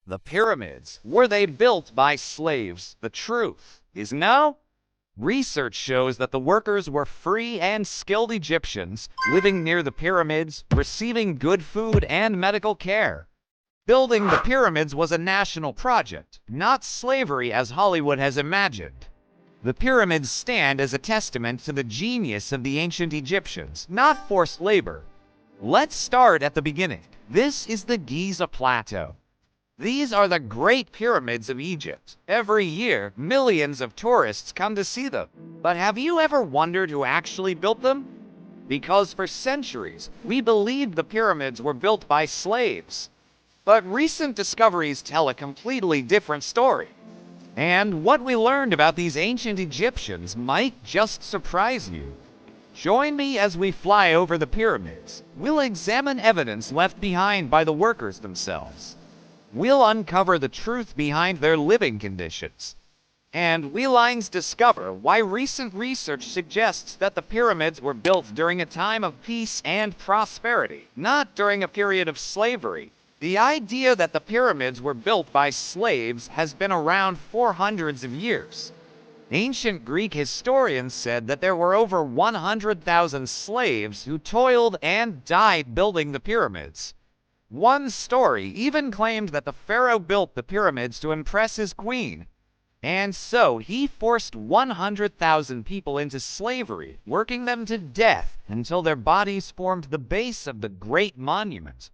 The pyramids, were they built by slaves? The truth is no. Research shows that the workers were free and skilled Egyptians, living near the pyramids, receiving good food and medical care. Building the pyramids was a national project, not slavery as Hollywood has imagined. The pyramids stand as a testament to the genius of the ancient Egyptians, not forced labor. Let's start at the beginning. This is the Giza Plateau. These are the Great Pyramids of Egypt. Every year, millions of tourists come to see them. But have you ever wondered who actually built them? Because for centuries, we believed the pyramids were built by slaves. But recent discoveries tell a completely different story. And what we learned about these ancient Egyptians might just surprise you. Join me as we fly over the pyramids. We'll examine evidence left behind by the workers themselves. We'll uncover the truth behind their living conditions. And we'll discover why recent research suggests that the pyramids were built during a time of peace and prosperity, not during a period of slavery. The idea that the pyramids were built by slaves has been around for hundreds of years. Ancient Greek historians said that there were over 100,000 slaves who toiled and died building the pyramids. One story even claimed that the pharaoh built the pyramids to impress his queen. And so he forced 100,000 people into slavery, working them to death until their bodies formed the base of the Great Monument.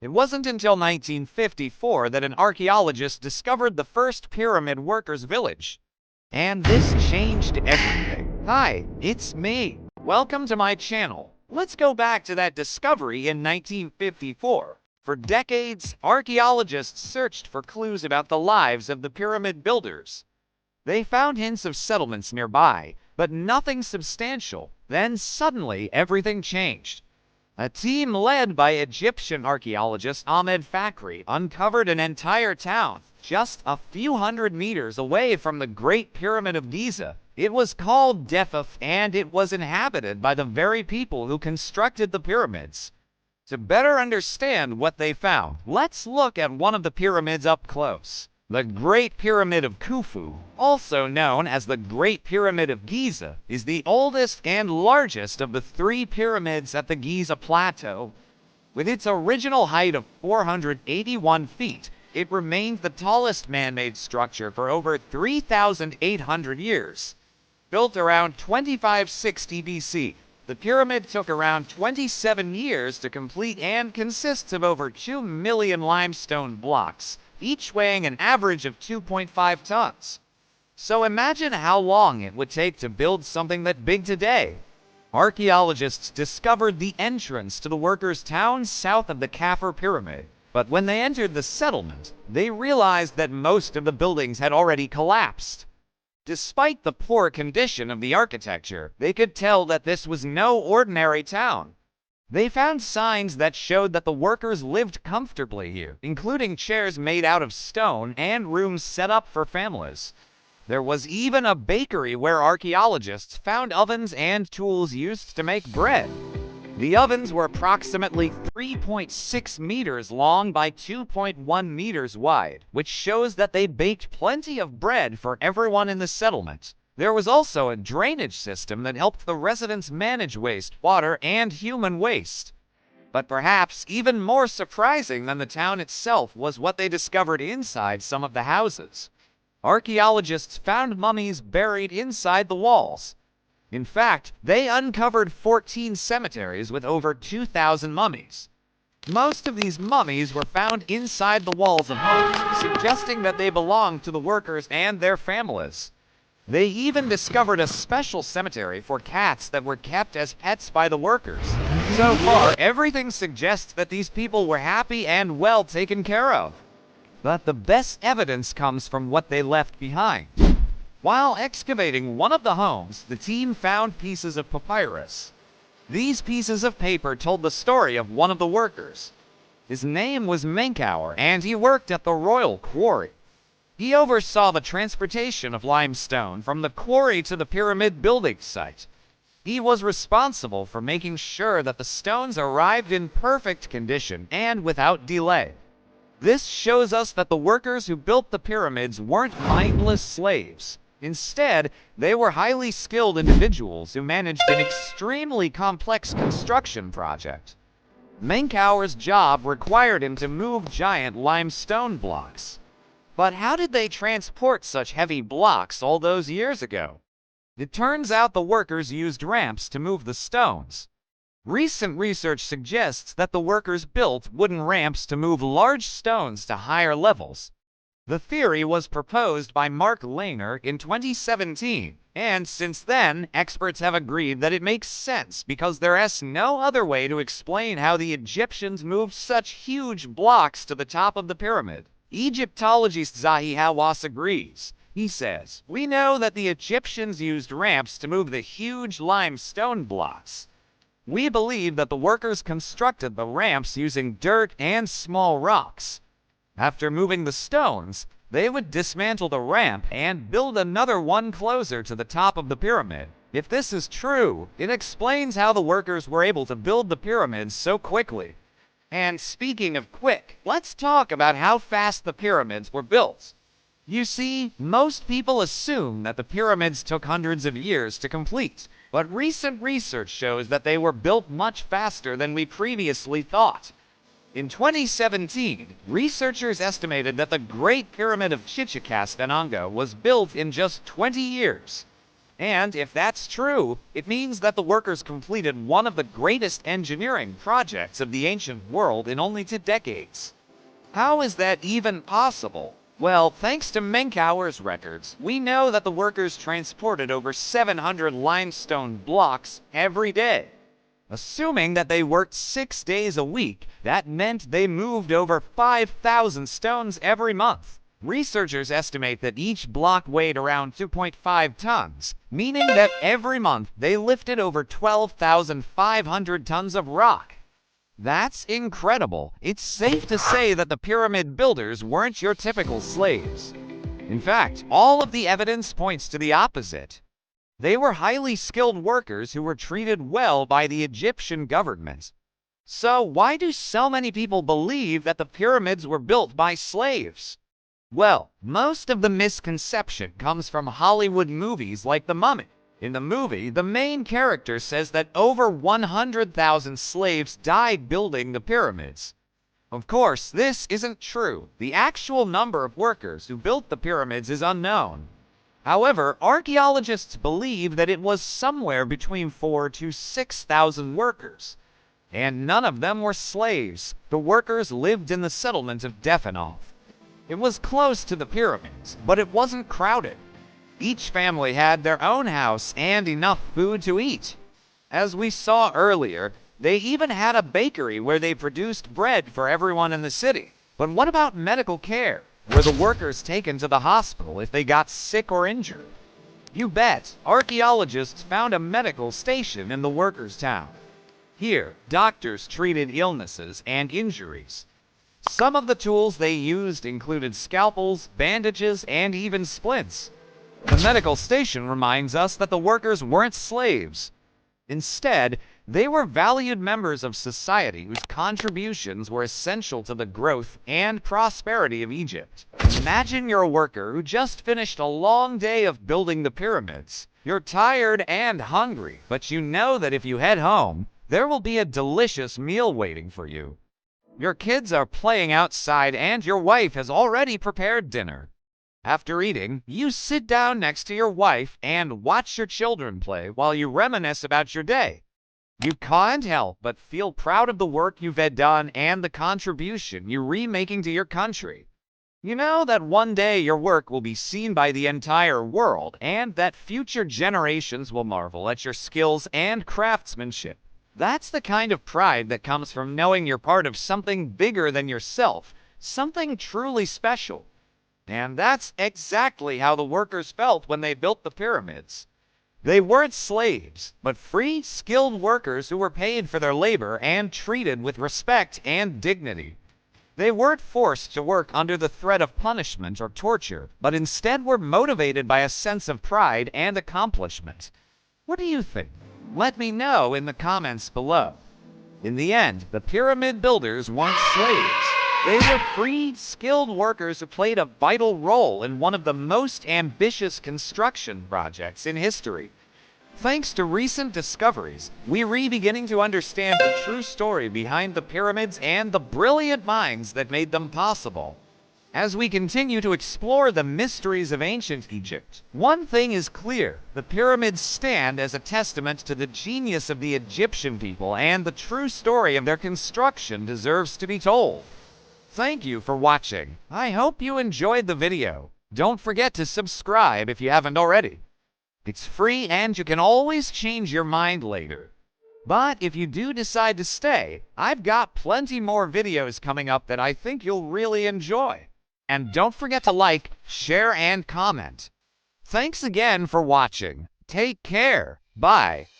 It wasn't until 1954 that an archaeologist discovered the first pyramid workers' village. And this changed everything. Hi, it's me. Welcome to my channel. Let's go back to that discovery in 1954. For decades, archaeologists searched for clues about the lives of the pyramid builders. They found hints of settlements nearby, but nothing substantial. Then suddenly everything changed. A team led by Egyptian archaeologist Ahmed Fakhri uncovered an entire town just a few hundred meters away from the Great Pyramid of Giza. It was called Defaf, and it was inhabited by the very people who constructed the pyramids. To better understand what they found, let's look at one of the pyramids up close. The Great Pyramid of Khufu, also known as the Great Pyramid of Giza, is the oldest and largest of the three pyramids at the Giza Plateau. With its original height of 481 feet, it remained the tallest man-made structure for over 3,800 years. Built around 2560 BC, the pyramid took around 27 years to complete and consists of over 2 million limestone blocks, each weighing an average of 2.5 tons. So imagine how long it would take to build something that big today. Archaeologists discovered the entrance to the workers' town south of the Khafre Pyramid, but when they entered the settlement, they realized that most of the buildings had already collapsed. Despite the poor condition of the architecture, they could tell that this was no ordinary town. They found signs that showed that the workers lived comfortably here, including chairs made out of stone and rooms set up for families. There was even a bakery where archaeologists found ovens and tools used to make bread. The ovens were approximately 3.6 meters long by 2.1 meters wide, which shows that they baked plenty of bread for everyone in the settlement. There was also a drainage system that helped the residents manage wastewater and human waste. But perhaps even more surprising than the town itself was what they discovered inside some of the houses. Archaeologists found mummies buried inside the walls. In fact, they uncovered 14 cemeteries with over 2,000 mummies. Most of these mummies were found inside the walls of homes, suggesting that they belonged to the workers and their families. They even discovered a special cemetery for cats that were kept as pets by the workers. So far, everything suggests that these people were happy and well taken care of. But the best evidence comes from what they left behind. While excavating one of the homes, the team found pieces of papyrus. These pieces of paper told the story of one of the workers. His name was Menkaure, and he worked at the royal quarry. He oversaw the transportation of limestone from the quarry to the pyramid building site. He was responsible for making sure that the stones arrived in perfect condition and without delay. This shows us that the workers who built the pyramids weren't mindless slaves. Instead, they were highly skilled individuals who managed an extremely complex construction project. Menkaur's job required him to move giant limestone blocks. But how did they transport such heavy blocks all those years ago? It turns out the workers used ramps to move the stones. Recent research suggests that the workers built wooden ramps to move large stones to higher levels. The theory was proposed by Mark Lehner in 2017, and since then, experts have agreed that it makes sense because there's no other way to explain how the Egyptians moved such huge blocks to the top of the pyramid. Egyptologist Zahi Hawass agrees. He says, "We know that the Egyptians used ramps to move the huge limestone blocks. We believe that the workers constructed the ramps using dirt and small rocks. After moving the stones, they would dismantle the ramp and build another one closer to the top of the pyramid. If this is true, it explains how the workers were able to build the pyramids so quickly." And speaking of quick, let's talk about how fast the pyramids were built. You see, most people assume that the pyramids took hundreds of years to complete, but recent research shows that they were built much faster than we previously thought. In 2017, researchers estimated that the Great Pyramid of Chichicastenango was built in just 20 years. And if that's true, it means that the workers completed one of the greatest engineering projects of the ancient world in only 2 decades. How is that even possible? Well, thanks to Menkaur's records, we know that the workers transported over 700 limestone blocks every day. Assuming that they worked 6 days a week, that meant they moved over 5,000 stones every month. Researchers estimate that each block weighed around 2.5 tons, meaning that every month they lifted over 12,500 tons of rock. That's incredible. It's safe to say that the pyramid builders weren't your typical slaves. In fact, all of the evidence points to the opposite. They were highly skilled workers who were treated well by the Egyptian government. So why do so many people believe that the pyramids were built by slaves? Well, most of the misconception comes from Hollywood movies like The Mummy. In the movie, the main character says that over 100,000 slaves died building the pyramids. Of course, this isn't true. The actual number of workers who built the pyramids is unknown. However, archaeologists believe that it was somewhere between 4,000 to 6,000 workers. And none of them were slaves. The workers lived in the settlement of Definov. It was close to the pyramids, but it wasn't crowded. Each family had their own house and enough food to eat. As we saw earlier, they even had a bakery where they produced bread for everyone in the city. But what about medical care? Were the workers taken to the hospital if they got sick or injured? You bet, archaeologists found a medical station in the workers' town. Here, doctors treated illnesses and injuries. Some of the tools they used included scalpels, bandages, and even splints. The medical station reminds us that the workers weren't slaves. Instead, they were valued members of society whose contributions were essential to the growth and prosperity of Egypt. Imagine you're a worker who just finished a long day of building the pyramids. You're tired and hungry, but you know that if you head home, there will be a delicious meal waiting for you. Your kids are playing outside and your wife has already prepared dinner. After eating, you sit down next to your wife and watch your children play while you reminisce about your day. You can't help but feel proud of the work you've done and the contribution you're making to your country. You know that one day your work will be seen by the entire world and that future generations will marvel at your skills and craftsmanship. That's the kind of pride that comes from knowing you're part of something bigger than yourself, something truly special. And that's exactly how the workers felt when they built the pyramids. They weren't slaves, but free, skilled workers who were paid for their labor and treated with respect and dignity. They weren't forced to work under the threat of punishment or torture, but instead were motivated by a sense of pride and accomplishment. What do you think? Let me know in the comments below. In the end, the pyramid builders weren't slaves. They were free, skilled workers who played a vital role in one of the most ambitious construction projects in history. Thanks to recent discoveries, we're beginning to understand the true story behind the pyramids and the brilliant minds that made them possible. As we continue to explore the mysteries of ancient Egypt, one thing is clear: the pyramids stand as a testament to the genius of the Egyptian people, and the true story of their construction deserves to be told. Thank you for watching. I hope you enjoyed the video. Don't forget to subscribe if you haven't already. It's free and you can always change your mind later. But if you do decide to stay, I've got plenty more videos coming up that I think you'll really enjoy. And don't forget to like, share, and comment. Thanks again for watching. Take care. Bye.